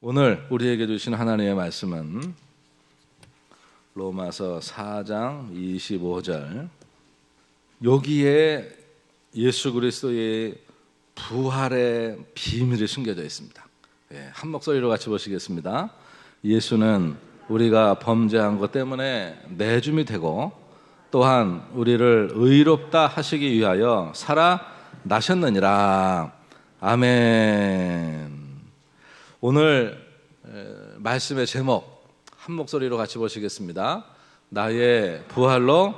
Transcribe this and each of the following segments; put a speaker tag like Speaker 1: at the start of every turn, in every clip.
Speaker 1: 오늘 우리에게 주신 하나님의 말씀은 로마서 4장 25절. 여기에 예수 그리스도의 부활의 비밀이 숨겨져 있습니다. 한 목소리로 같이 보시겠습니다. 예수는 우리가 범죄한 것 때문에 내줌이 되고 또한 우리를 의롭다 하시기 위하여 살아나셨느니라. 아멘. 오늘 말씀의 제목 한 목소리로 같이 보시겠습니다. 나의 부활로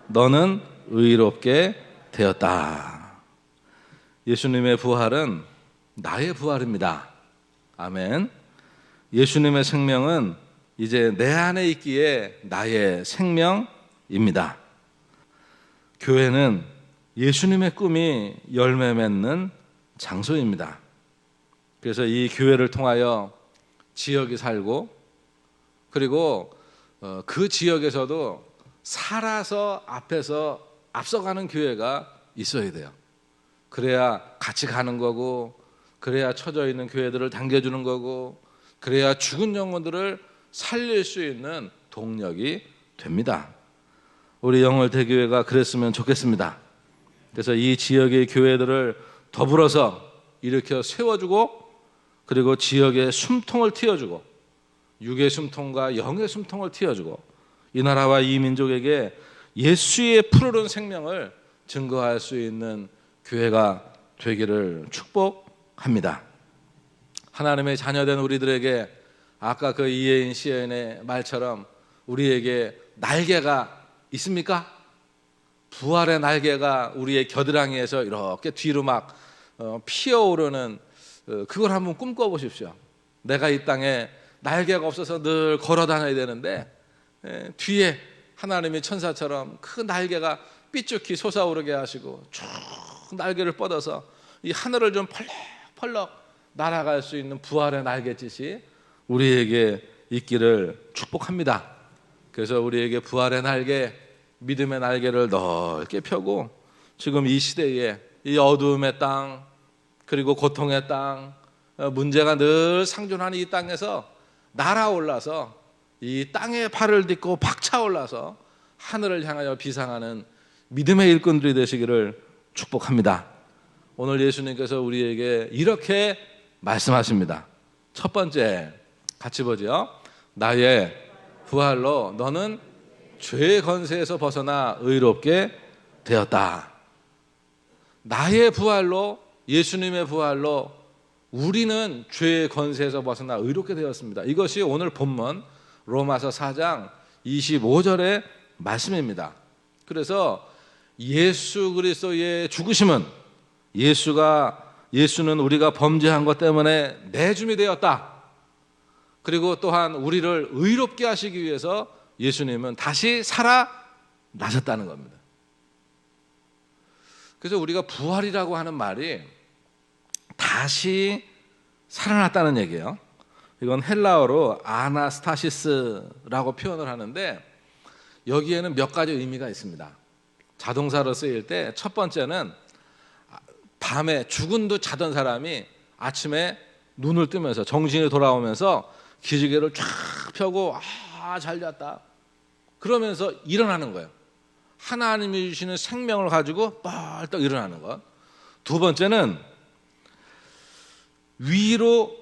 Speaker 1: 너는 의롭게 되었다. 예수님의 부활은 나의 부활입니다. 아멘. 예수님의 생명은 이제 내 안에 있기에 나의 생명입니다. 교회는 예수님의 꿈이 열매 맺는 장소입니다. 그래서 이 교회를 통하여 지역이 살고 그리고 그 지역에서도 살아서 앞에서 앞서가는 교회가 있어야 돼요. 그래야 같이 가는 거고, 그래야 처져 있는 교회들을 당겨주는 거고, 그래야 죽은 영혼들을 살릴 수 있는 동력이 됩니다. 우리 영월대교회가 그랬으면 좋겠습니다. 그래서 이 지역의 교회들을 더불어서 일으켜 세워주고, 그리고 지역의 숨통을 틔워주고, 육의 숨통과 영의 숨통을 틔워주고, 이 나라와 이 민족에게 예수의 푸르른 생명을 증거할 수 있는 교회가 되기를 축복합니다. 하나님의 자녀된 우리들에게 아까 그 이혜인 시인의 말처럼 우리에게 날개가 있습니까? 부활의 날개가 우리의 겨드랑이에서 이렇게 뒤로 막 피어오르는 그걸 한번 꿈꿔보십시오. 내가 이 땅에 날개가 없어서 늘 걸어 다녀야 되는데 뒤에 하나님이 천사처럼 그 날개가 삐죽히 솟아오르게 하시고 쭉 날개를 뻗어서 이 하늘을 좀 펄럭펄럭 날아갈 수 있는 부활의 날갯짓이 우리에게 있기를 축복합니다. 그래서 우리에게 부활의 날개, 믿음의 날개를 넓게 펴고 지금 이 시대에 이 어두움의 땅, 그리고 고통의 땅, 문제가 늘 상존하는 이 땅에서 날아올라서 이 땅에 발을 딛고 박차올라서 하늘을 향하여 비상하는 믿음의 일꾼들이 되시기를 축복합니다. 오늘 예수님께서 우리에게 이렇게 말씀하십니다. 첫 번째 같이 보죠. 나의 부활로 너는 죄의 권세에서 벗어나 의롭게 되었다. 나의 부활로, 예수님의 부활로 우리는 죄의 권세에서 벗어나 의롭게 되었습니다. 이것이 오늘 본문 로마서 4장 25절의 말씀입니다. 그래서 예수 그리스도의 죽으심은 예수는 우리가 범죄한 것 때문에 내줌이 되었다. 그리고 또한 우리를 의롭게 하시기 위해서 예수님은 다시 살아나셨다는 겁니다. 그래서 우리가 부활이라고 하는 말이 다시 살아났다는 얘기예요. 이건 헬라어로 아나스타시스라고 표현을 하는데 여기에는 몇 가지 의미가 있습니다. 자동사로 쓰일 때 첫 번째는 밤에 죽은 듯 자던 사람이 아침에 눈을 뜨면서 정신이 돌아오면서 기지개를 쫙 펴고 잘 잤다 그러면서 일어나는 거예요. 하나님이 주시는 생명을 가지고 뻘떡 일어나는 것. 두 번째는 위로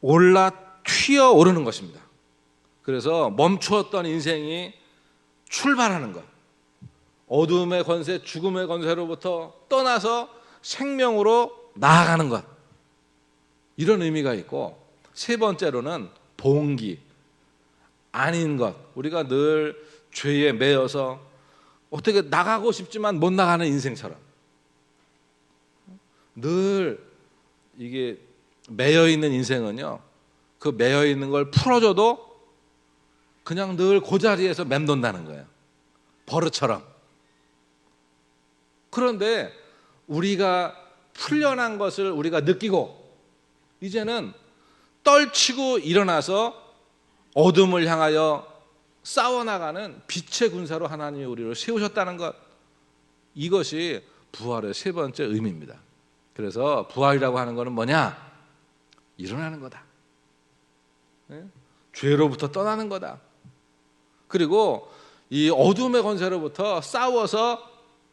Speaker 1: 올라 튀어오르는 것입니다. 그래서 멈추었던 인생이 출발하는 것. 어둠의 권세, 죽음의 권세로부터 떠나서 생명으로 나아가는 것. 이런 의미가 있고, 세 번째로는 봉기, 아닌 것. 우리가 늘 죄에 매여서 어떻게 나가고 싶지만 못 나가는 인생처럼 늘 이게 매여 있는 인생은요, 그 매여 있는 걸 풀어줘도 그냥 늘 그 자리에서 맴돈다는 거예요. 버릇처럼. 그런데 우리가 풀려난 것을 우리가 느끼고 이제는 떨치고 일어나서 어둠을 향하여 싸워나가는 빛의 군사로 하나님이 우리를 세우셨다는 것, 이것이 부활의 세 번째 의미입니다. 그래서 부활이라고 하는 것은 뭐냐? 일어나는 거다. 죄로부터 떠나는 거다. 그리고 이 어둠의 권세로부터 싸워서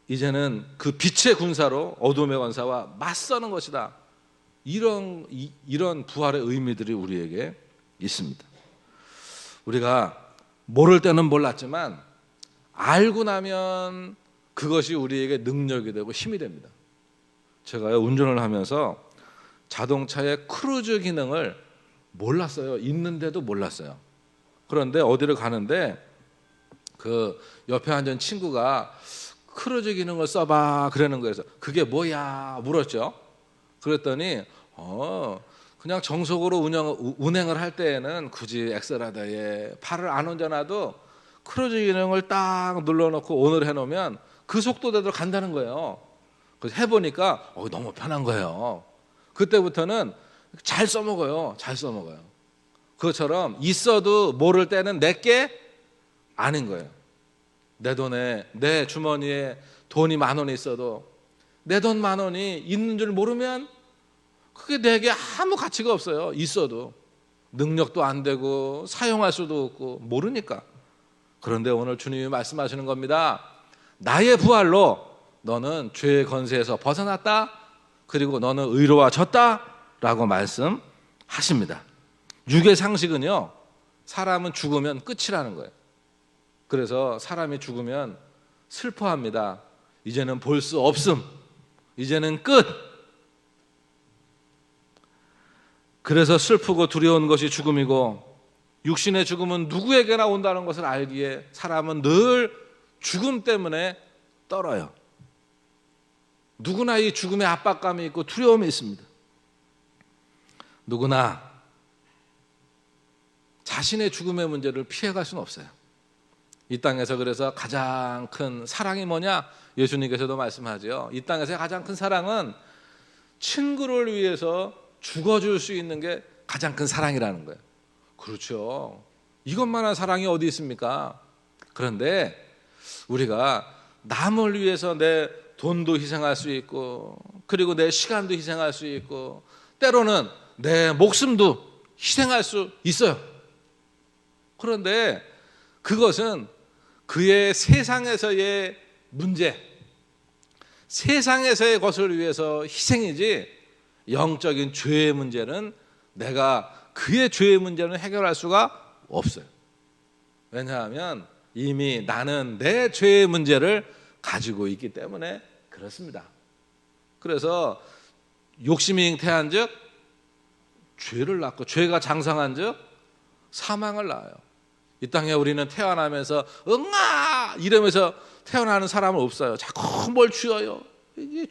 Speaker 1: 이제는 그 빛의 군사로 어둠의 권사와 맞서는 것이다. 이런 부활의 의미들이 우리에게 있습니다. 우리가 모를 때는 몰랐지만 알고 나면 그것이 우리에게 능력이 되고 힘이 됩니다. 제가 운전을 하면서 자동차의 크루즈 기능을 몰랐어요. 있는데도 몰랐어요. 그런데 어디를 가는데 그 옆에 앉은 친구가 크루즈 기능을 써봐 그러는 거예요. 그게 뭐야 물었죠. 그랬더니 그냥 정속으로 운행을 할 때에는 굳이 엑셀하다에 팔을 안 얹어놔도 크루즈 기능을 딱 눌러놓고 온을 해놓으면 그 속도대로 간다는 거예요. 그래서 해보니까 너무 편한 거예요. 그때부터는 잘 써먹어요. 잘 써먹어요. 그것처럼 있어도 모를 때는 내게 아닌 거예요. 내 주머니에 돈이 10,000원이 있어도 내 돈 10,000원이 있는 줄 모르면 그게 내게 아무 가치가 없어요. 있어도 능력도 안 되고 사용할 수도 없고 모르니까. 그런데 오늘 주님이 말씀하시는 겁니다. 나의 부활로 너는 죄의 권세에서 벗어났다. 그리고 너는 의로워졌다 라고 말씀하십니다. 육의 상식은요, 사람은 죽으면 끝이라는 거예요. 그래서 사람이 죽으면 슬퍼합니다. 이제는 볼 수 없음. 이제는 끝. 그래서 슬프고 두려운 것이 죽음이고 육신의 죽음은 누구에게나 온다는 것을 알기에 사람은 늘 죽음 때문에 떨어요. 누구나 이 죽음의 압박감이 있고 두려움이 있습니다. 누구나 자신의 죽음의 문제를 피해갈 수는 없어요. 이 땅에서 그래서 가장 큰 사랑이 뭐냐? 예수님께서도 말씀하죠. 이 땅에서의 가장 큰 사랑은 친구를 위해서 죽어줄 수 있는 게 가장 큰 사랑이라는 거예요. 그렇죠. 이것만한 사랑이 어디 있습니까? 그런데 우리가 남을 위해서 내 돈도 희생할 수 있고 그리고 내 시간도 희생할 수 있고 때로는 내 목숨도 희생할 수 있어요. 그런데 그것은 그의 세상에서의 문제, 세상에서의 것을 위해서 희생이지 영적인 죄의 문제는 내가 그의 죄의 문제는 해결할 수가 없어요. 왜냐하면 이미 나는 내 죄의 문제를 가지고 있기 때문에 그렇습니다. 그래서 욕심이 잉태한 즉 죄를 낳고 죄가 장성한 즉 사망을 낳아요. 이 땅에 우리는 태어나면서 응아 이러면서 태어나는 사람은 없어요. 자꾸 뭘 쥐어요. 이게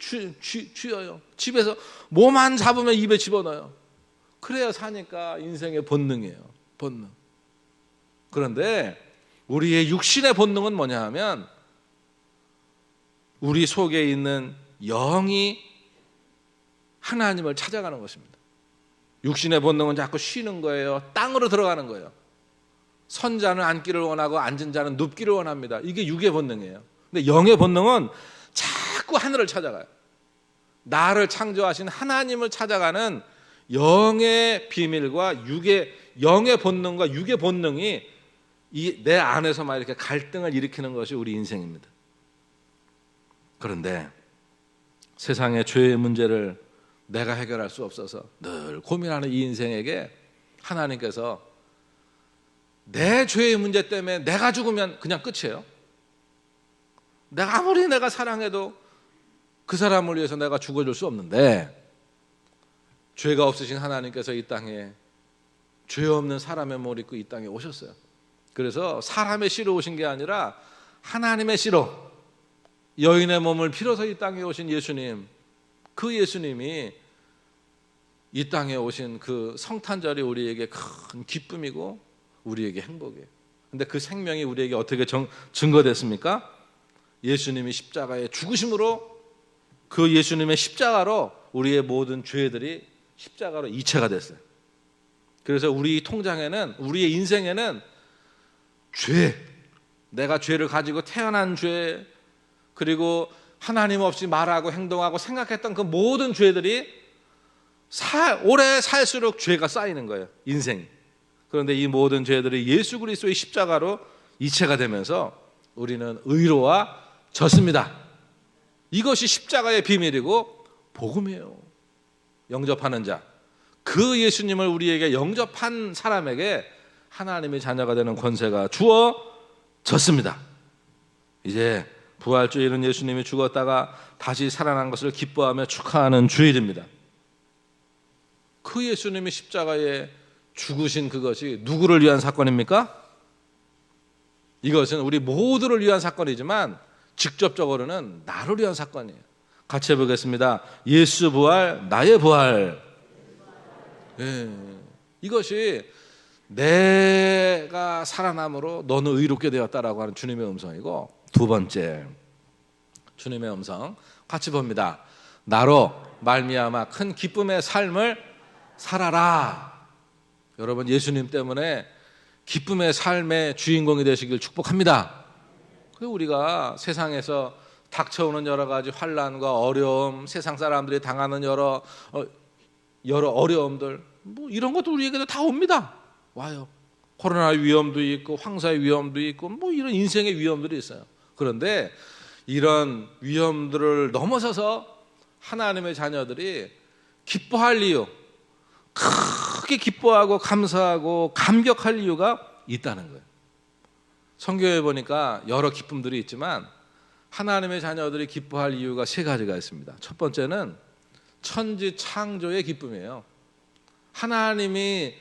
Speaker 1: 쥐어요. 집에서 뭐만 잡으면 입에 집어넣어요. 그래야 사니까 인생의 본능이에요. 본능. 그런데 우리의 육신의 본능은 뭐냐 하면 우리 속에 있는 영이 하나님을 찾아가는 것입니다. 육신의 본능은 자꾸 쉬는 거예요. 땅으로 들어가는 거예요. 선 자는 앉기를 원하고 앉은 자는 눕기를 원합니다. 이게 육의 본능이에요. 근데 영의 본능은 자꾸 하늘을 찾아가요. 나를 창조하신 하나님을 찾아가는 영의 비밀과 영의 본능과 육의 본능이 내 안에서만 이렇게 갈등을 일으키는 것이 우리 인생입니다. 그런데 세상의 죄의 문제를 내가 해결할 수 없어서 늘 고민하는 이 인생에게 하나님께서 내 죄의 문제 때문에 내가 죽으면 그냥 끝이에요. 내가 아무리 내가 사랑해도 그 사람을 위해서 내가 죽어줄 수 없는데 죄가 없으신 하나님께서 이 땅에 죄 없는 사람의 몸을 입고 이 땅에 오셨어요. 그래서 사람의 씨로 오신 게 아니라 하나님의 씨로 여인의 몸을 빌어서 이 땅에 오신 예수님, 그 예수님이 이 땅에 오신 그 성탄절이 우리에게 큰 기쁨이고 우리에게 행복이에요. 근데 그 생명이 우리에게 어떻게 증거됐습니까? 예수님이 십자가에 죽으심으로 그 예수님의 십자가로 우리의 모든 죄들이 십자가로 이체가 됐어요. 그래서 우리 통장에는 우리의 인생에는 내가 죄를 가지고 태어난 죄 그리고 하나님 없이 말하고 행동하고 생각했던 그 모든 죄들이 오래 살수록 죄가 쌓이는 거예요. 인생이. 그런데 이 모든 죄들이 예수 그리스도의 십자가로 이체가 되면서 우리는 의로워졌습니다. 이것이 십자가의 비밀이고 복음이에요. 영접하는 자, 그 예수님을 우리에게 영접한 사람에게 하나님의 자녀가 되는 권세가 주어졌습니다. 이제 부활주일은 예수님이 죽었다가 다시 살아난 것을 기뻐하며 축하하는 주일입니다. 그 예수님이 십자가에 죽으신 그것이 누구를 위한 사건입니까? 이것은 우리 모두를 위한 사건이지만 직접적으로는 나를 위한 사건이에요. 같이 해보겠습니다. 예수 부활, 나의 부활. 이것이 내가 살아남으로 너는 의롭게 되었다라고 하는 주님의 음성이고, 두 번째 주님의 음성 같이 봅니다. 나로 말미암아 큰 기쁨의 삶을 살아라. 여러분, 예수님 때문에 기쁨의 삶의 주인공이 되시길 축복합니다. 그리고 우리가 세상에서 닥쳐오는 여러 가지 환난과 어려움, 세상 사람들이 당하는 여러 어려움들, 뭐 이런 것도 우리에게도 다 옵니다. 와요. 코로나 위험도 있고 황사의 위험도 있고 뭐 이런 인생의 위험들이 있어요. 그런데 이런 위험들을 넘어서서 하나님의 자녀들이 기뻐할 이유, 크게 기뻐하고 감사하고 감격할 이유가 있다는 거예요. 성경에 보니까 여러 기쁨들이 있지만 하나님의 자녀들이 기뻐할 이유가 세 가지가 있습니다. 첫 번째는 천지 창조의 기쁨이에요. 하나님이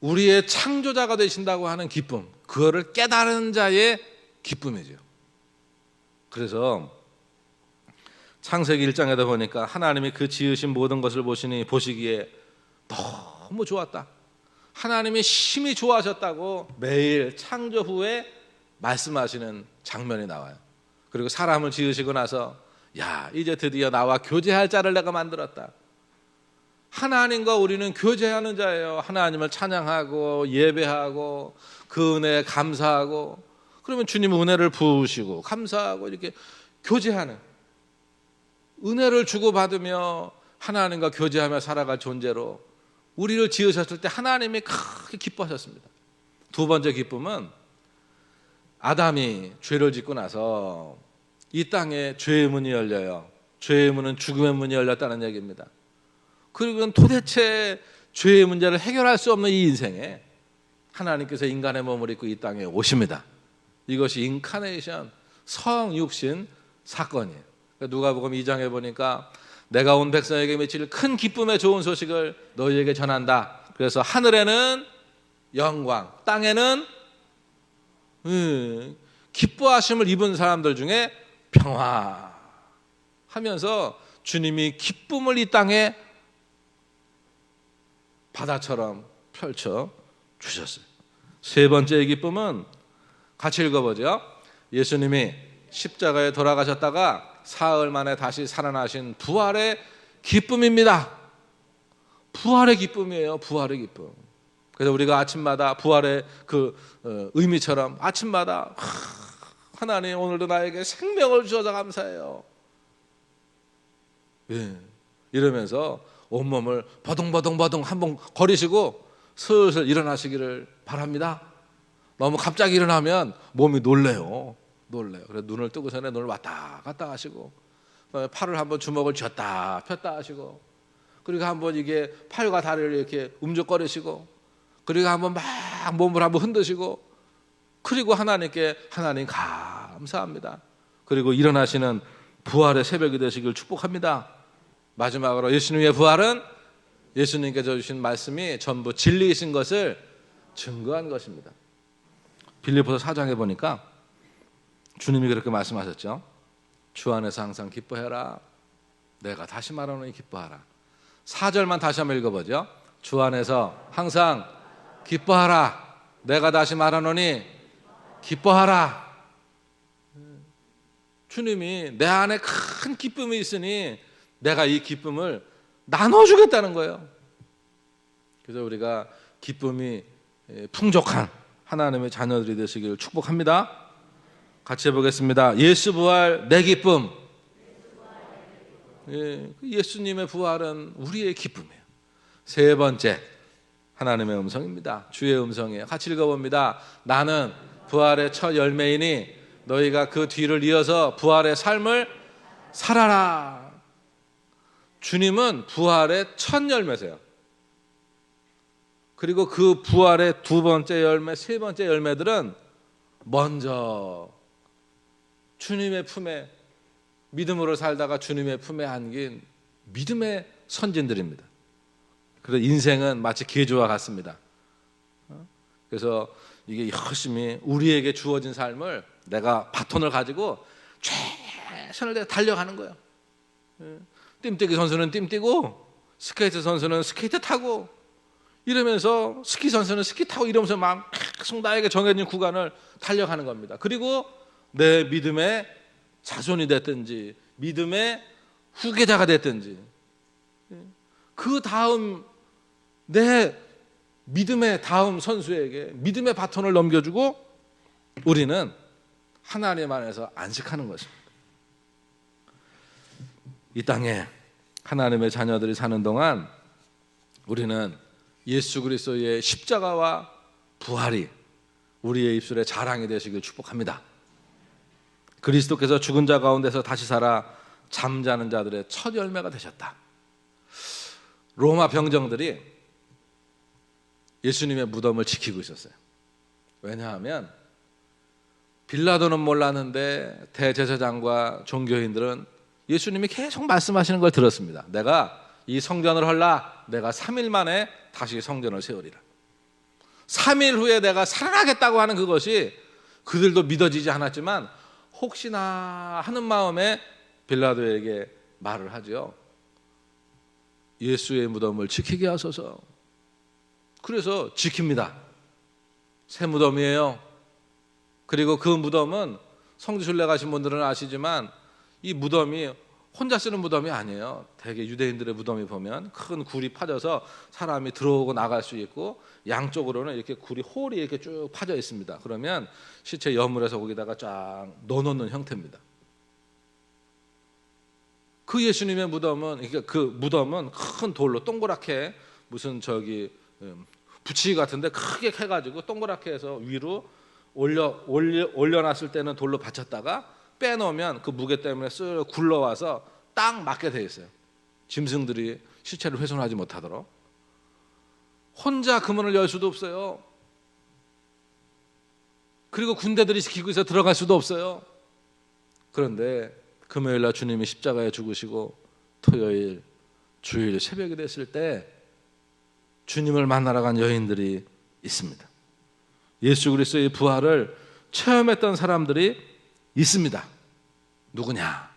Speaker 1: 우리의 창조자가 되신다고 하는 기쁨, 그거를 깨달은 자의 기쁨이죠. 그래서 창세기 1장에도 보니까 하나님이 그 지으신 모든 것을 보시기에 너무 좋았다. 하나님이 심히 좋아하셨다고 매일 창조 후에 말씀하시는 장면이 나와요. 그리고 사람을 지으시고 나서 야, 이제 드디어 나와 교제할 자를 내가 만들었다. 하나님과 우리는 교제하는 자예요. 하나님을 찬양하고 예배하고 그 은혜에 감사하고, 그러면 주님 은혜를 부으시고 감사하고 이렇게 교제하는, 은혜를 주고받으며 하나님과 교제하며 살아갈 존재로 우리를 지으셨을 때 하나님이 크게 기뻐하셨습니다. 두 번째 기쁨은 아담이 죄를 짓고 나서 이 땅에 죄의 문이 열려요. 죄의 문은 죽음의 문이 열렸다는 얘기입니다. 그리고 도대체 죄의 문제를 해결할 수 없는 이 인생에 하나님께서 인간의 몸을 입고 이 땅에 오십니다. 이것이 인카네이션, 성육신 사건이에요. 누가복음 2장에 보니까 내가 온 백성에게 미칠 큰 기쁨의 좋은 소식을 너희에게 전한다. 그래서 하늘에는 영광, 땅에는 기뻐하심을 입은 사람들 중에 평화 하면서 주님이 기쁨을 이 땅에 바다처럼 펼쳐 주셨어요. 세 번째의 기쁨은 같이 읽어보죠. 예수님이 십자가에 돌아가셨다가 사흘 만에 다시 살아나신 부활의 기쁨입니다. 부활의 기쁨이에요. 부활의 기쁨. 그래서 우리가 아침마다 부활의 그 의미처럼 아침마다 하나님 오늘도 나에게 생명을 주셔서 감사해요. 이러면서 온몸을 버둥버둥 한번 거리시고 슬슬 일어나시기를 바랍니다. 너무 갑자기 일어나면 몸이 놀래요. 그래서 눈을 뜨고 전에 눈을 왔다 갔다 하시고, 팔을 한번 주먹을 쥐었다 폈다 하시고, 그리고 한번 이게 팔과 다리를 이렇게 움직거리시고, 그리고 한번 막 몸을 한번 흔드시고, 그리고 하나님께 하나님 감사합니다. 그리고 일어나시는 부활의 새벽이 되시길 축복합니다. 마지막으로 예수님의 부활은 예수님께서 주신 말씀이 전부 진리이신 것을 증거한 것입니다. 빌립보서 4장에 보니까 주님이 그렇게 말씀하셨죠. 주 안에서 항상 기뻐해라. 내가 다시 말하노니 기뻐하라. 4절만 다시 한번 읽어보죠. 주 안에서 항상 기뻐하라. 내가 다시 말하노니 기뻐하라. 주님이 내 안에 큰 기쁨이 있으니 내가 이 기쁨을 나눠주겠다는 거예요. 그래서 우리가 기쁨이 풍족한 하나님의 자녀들이 되시기를 축복합니다. 같이 해보겠습니다. 예수 부활 내 기쁨. 예수님의 부활은 우리의 기쁨이에요. 세 번째, 하나님의 음성입니다. 주의 음성이에요. 같이 읽어봅니다. 나는 부활의 첫 열매이니 너희가 그 뒤를 이어서 부활의 삶을 살아라. 주님은 부활의 첫 열매세요. 그리고 그 부활의 두 번째 열매, 세 번째 열매들은 먼저 주님의 품에 믿음으로 살다가 주님의 품에 안긴 믿음의 선진들입니다. 그래서 인생은 마치 계주와 같습니다. 그래서 이게 열심히 우리에게 주어진 삶을 내가 바톤을 가지고 최선을 다해 달려가는 거예요. 뜀뛰기 선수는 뜀뛰고 스케이트 선수는 스케이트 타고 이러면서 스키 선수는 스키 타고 이러면서 막 계속 나에게 정해진 구간을 달려가는 겁니다. 그리고 내 믿음의 자손이 됐든지 믿음의 후계자가 됐든지 그 다음 내 믿음의 다음 선수에게 믿음의 바톤을 넘겨주고 우리는 하나님 안에서 안식하는 것입니다. 이 땅에 하나님의 자녀들이 사는 동안 우리는 예수 그리스도의 십자가와 부활이 우리의 입술의 자랑이 되시길 축복합니다. 그리스도께서 죽은 자 가운데서 다시 살아 잠자는 자들의 첫 열매가 되셨다. 로마 병정들이 예수님의 무덤을 지키고 있었어요. 왜냐하면 빌라도는 몰랐는데 대제사장과 종교인들은 예수님이 계속 말씀하시는 걸 들었습니다. 내가 이 성전을 헐라, 내가 3일 만에 다시 성전을 세우리라. 3일 후에 내가 살아나겠다고 하는 그것이 그들도 믿어지지 않았지만 혹시나 하는 마음에 빌라도에게 말을 하죠. 예수의 무덤을 지키게 하소서. 그래서 지킵니다. 새 무덤이에요. 그리고 그 무덤은 성지순례 가신 분들은 아시지만 이 무덤이 혼자 쓰는 무덤이 아니에요. 대개 유대인들의 무덤이 보면 큰 굴이 파져서 사람이 들어오고 나갈 수 있고 양쪽으로는 이렇게 굴이 홀이 이렇게 쭉 파져 있습니다. 그러면 시체 여물에서 거기다가 쫙 넣어놓는 형태입니다. 그 예수님의 무덤은 그러니까 그 무덤은 큰 돌로 동그랗게 무슨 부치기 같은데 크게 해가지고 동그랗게 해서 위로 올려놨을 때는 돌로 받쳤다가 빼놓으면 그 무게 때문에 쓱 굴러와서 딱 맞게 돼 있어요. 짐승들이 시체를 훼손하지 못하도록. 혼자 그 문을 열 수도 없어요. 그리고 군대들이 지키고 있어 들어갈 수도 없어요. 그런데 금요일 날 주님이 십자가에 죽으시고 토요일, 주일 새벽이 됐을 때 주님을 만나러 간 여인들이 있습니다. 예수 그리스도의 부활을 체험했던 사람들이 있습니다. 누구냐?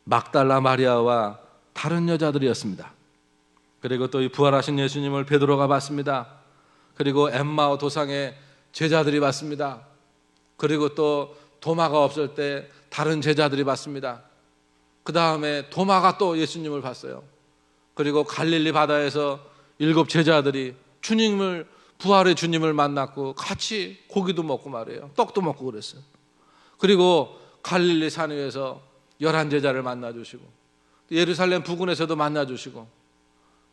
Speaker 1: 막달라 마리아와 다른 여자들이었습니다. 그리고 또 이 부활하신 예수님을 베드로가 봤습니다. 그리고 엠마오 도상의 제자들이 봤습니다. 그리고 또 도마가 없을 때 다른 제자들이 봤습니다. 그 다음에 도마가 또 예수님을 봤어요. 그리고 갈릴리 바다에서 7 제자들이 부활의 주님을 만났고 같이 고기도 먹고 말이에요. 떡도 먹고 그랬어요. 그리고 갈릴리 산 위에서 11 제자를 만나주시고 예루살렘 부근에서도 만나주시고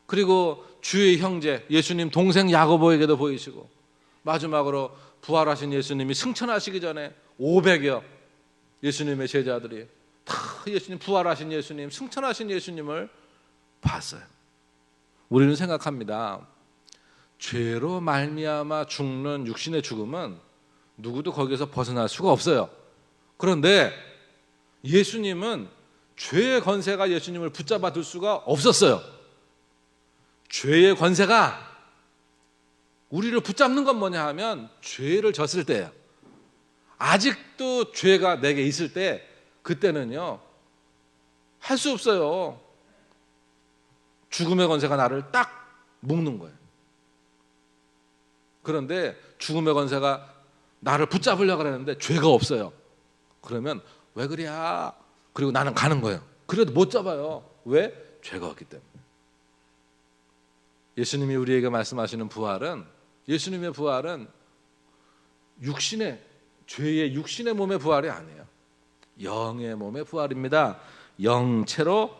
Speaker 1: 그리고 주의 형제 예수님 동생 야고보에게도 보이시고 마지막으로 부활하신 예수님이 승천하시기 전에 500여 예수님의 제자들이 다 예수님 부활하신 예수님 승천하신 예수님을 봤어요. 우리는 생각합니다. 죄로 말미암아 죽는 육신의 죽음은 누구도 거기에서 벗어날 수가 없어요. 그런데 예수님은 죄의 권세가 예수님을 붙잡아 둘 수가 없었어요. 죄의 권세가 우리를 붙잡는 건 뭐냐 하면 죄를 졌을 때예요. 아직도 죄가 내게 있을 때 그때는요 할 수 없어요. 죽음의 권세가 나를 딱 묶는 거예요. 그런데 죽음의 권세가 나를 붙잡으려고 하는데 죄가 없어요. 그러면 왜 그래? 그리고 나는 가는 거예요. 그래도 못 잡아요. 왜? 죄가 없기 때문에. 예수님이 우리에게 말씀하시는 부활은 예수님의 부활은 죄의 육신의 몸의 부활이 아니에요. 영의 몸의 부활입니다. 영체로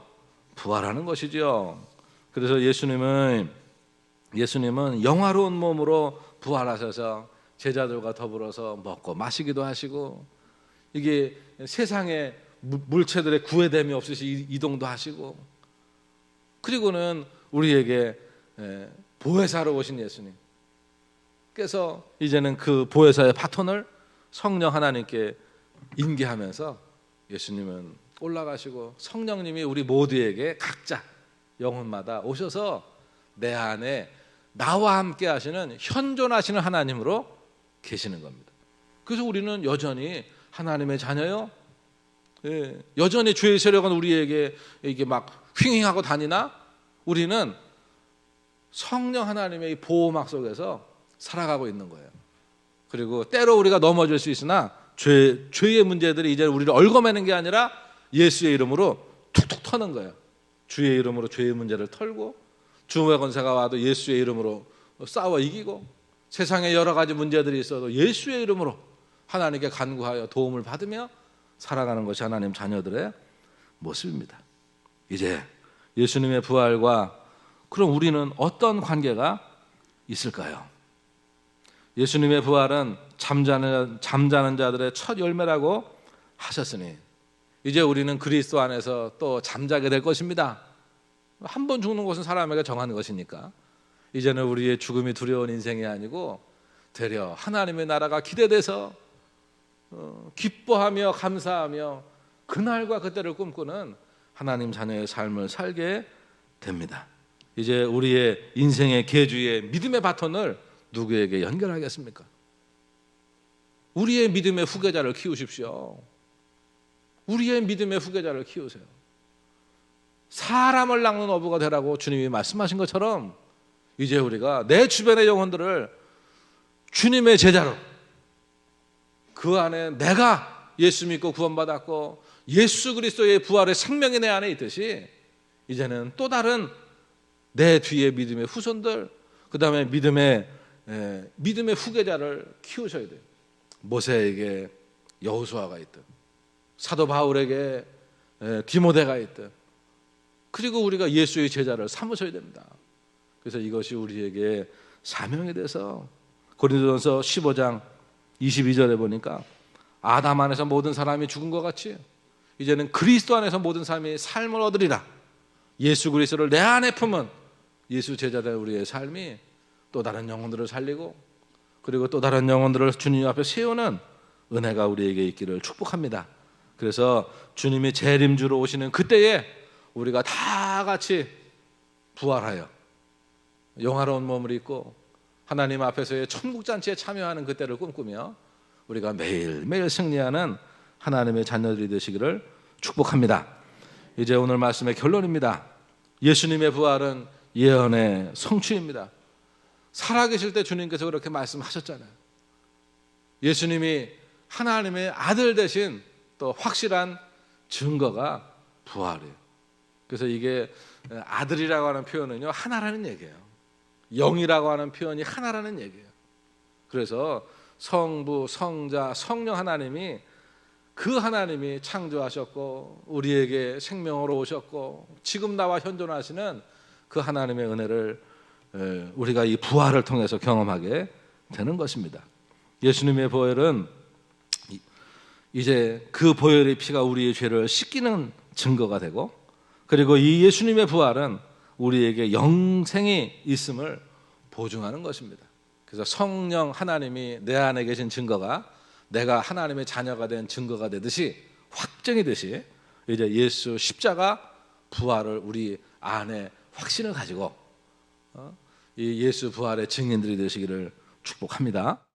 Speaker 1: 부활하는 것이죠. 그래서 예수님은 예수님은 영화로운 몸으로 부활하셔서 제자들과 더불어서 먹고 마시기도 하시고, 이게 세상에 물체들의 구애됨이 없으시 이동도 하시고, 그리고는 우리에게 보혜사로 오신 예수님께서 이제는 그 보혜사의 바톤을 성령 하나님께 인계하면서 예수님은 올라가시고 성령님이 우리 모두에게 각자 영혼마다 오셔서 내 안에 나와 함께 하시는 현존하시는 하나님으로 계시는 겁니다. 그래서 우리는 여전히 하나님의 자녀요. 여전히 죄의 세력은 우리에게 이게 막 휘행하고 다니나 우리는 성령 하나님의 보호막 속에서 살아가고 있는 거예요. 그리고 때로 우리가 넘어질 수 있으나 죄의 문제들이 이제 우리를 얽어매는 게 아니라 예수의 이름으로 툭툭 터는 거예요. 주의 이름으로 죄의 문제를 털고, 주의 권세가 와도 예수의 이름으로 싸워 이기고, 세상에 여러 가지 문제들이 있어도 예수의 이름으로 하나님께 간구하여 도움을 받으며 살아가는 것이 하나님 자녀들의 모습입니다. 이제 예수님의 부활과 그럼 우리는 어떤 관계가 있을까요? 예수님의 부활은 잠자는 자들의 첫 열매라고 하셨으니 이제 우리는 그리스도 안에서 또 잠자게 될 것입니다. 한 번 죽는 것은 사람에게 정한 것이니까 이제는 우리의 죽음이 두려운 인생이 아니고 되려 하나님의 나라가 기대돼서 기뻐하며 감사하며 그날과 그때를 꿈꾸는 하나님 자녀의 삶을 살게 됩니다. 이제 우리의 인생의 계주의 믿음의 바톤을 누구에게 연결하겠습니까? 우리의 믿음의 후계자를 키우십시오. 우리의 믿음의 후계자를 키우세요. 사람을 낚는 어부가 되라고 주님이 말씀하신 것처럼 이제 우리가 내 주변의 영혼들을 주님의 제자로, 그 안에 내가 예수 믿고 구원받았고 예수 그리스도의 부활의 생명이 내 안에 있듯이 이제는 또 다른 내 뒤에 믿음의 후손들, 그 다음에 믿음의 후계자를 키우셔야 돼요. 모세에게 여호수아가 있든 사도 바울에게 디모데가 있든, 그리고 우리가 예수의 제자를 삼으셔야 됩니다. 그래서 이것이 우리에게 사명이 돼서 고린도전서 15장 22절에 보니까 아담 안에서 모든 사람이 죽은 것 같이 이제는 그리스도 안에서 모든 사람이 삶을 얻으리라. 예수 그리스도를 내 안에 품은 예수 제자된 우리의 삶이 또 다른 영혼들을 살리고, 그리고 또 다른 영혼들을 주님 앞에 세우는 은혜가 우리에게 있기를 축복합니다. 그래서 주님이 재림주로 오시는 그때에 우리가 다 같이 부활하여 영화로운 몸을 입고 하나님 앞에서의 천국잔치에 참여하는 그때를 꿈꾸며 우리가 매일매일 승리하는 하나님의 자녀들이 되시기를 축복합니다. 이제 오늘 말씀의 결론입니다. 예수님의 부활은 예언의 성취입니다. 살아계실 때 주님께서 그렇게 말씀하셨잖아요. 예수님이 하나님의 아들 되신 또 확실한 증거가 부활이에요. 그래서 이게 아들이라고 하는 표현은요, 하나라는 얘기예요. 영이라고 하는 표현이 하나라는 얘기예요. 그래서 성부, 성자, 성령 하나님이, 그 하나님이 창조하셨고 우리에게 생명으로 오셨고 지금 나와 현존하시는 그 하나님의 은혜를 우리가 이 부활을 통해서 경험하게 되는 것입니다. 예수님의 보혈은 이제 그 보혈의 피가 우리의 죄를 씻기는 증거가 되고, 그리고 이 예수님의 부활은 우리에게 영생이 있음을 보증하는 것입니다. 그래서 성령 하나님이 내 안에 계신 증거가 내가 하나님의 자녀가 된 증거가 되듯이, 확증이 듯이 이제 예수 십자가 부활을 우리 안에 확신을 가지고 이 예수 부활의 증인들이 되시기를 축복합니다.